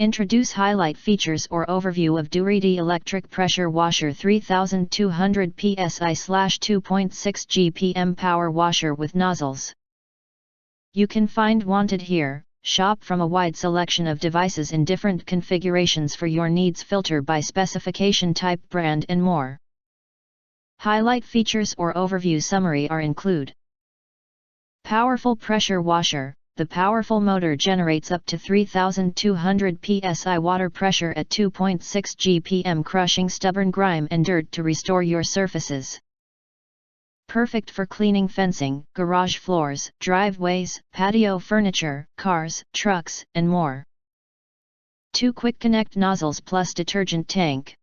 Introduce highlight features or overview of DuRyte Electric Pressure Washer 3200 PSI/2.6 GPM Power Washer with Nozzles. You can find wanted here. Shop from a wide selection of devices in different configurations for your needs. Filter by specification, type, brand and more. Highlight features or overview summary are include. Powerful pressure washer. The powerful motor generates up to 3200 psi water pressure at 2.6 GPM, crushing stubborn grime and dirt to restore your surfaces. Perfect for cleaning fencing, garage floors, driveways, patio furniture, cars, trucks, and more. 2 quick connect nozzles plus detergent tank.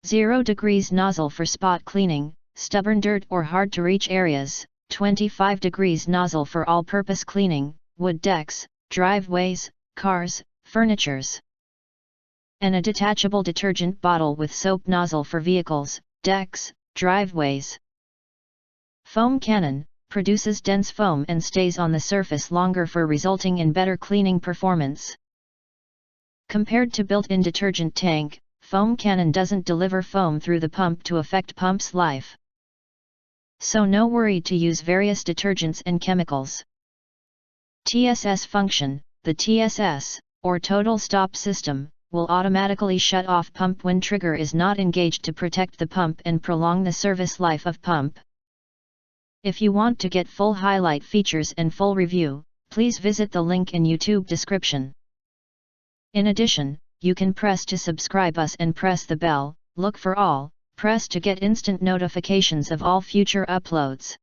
0 degrees nozzle for spot cleaning, stubborn dirt or hard to reach areas. 25 degrees nozzle for all-purpose cleaning, wood decks, driveways, cars, furnitures. And a detachable detergent bottle with soap nozzle for vehicles, decks, driveways. Foam cannon, produces dense foam and stays on the surface longer for resulting in better cleaning performance. Compared to built-in detergent tank, foam cannon doesn't deliver foam through the pump to affect pump's life. So no worry to use various detergents and chemicals. TSS function. The TSS, or total stop system, will automatically shut off pump when trigger is not engaged to protect the pump and prolong the service life of pump. If you want to get full highlight features and full review, please visit the link in YouTube description. In addition, you can press to subscribe us and press the bell, look for all. Press to get instant notifications of all future uploads.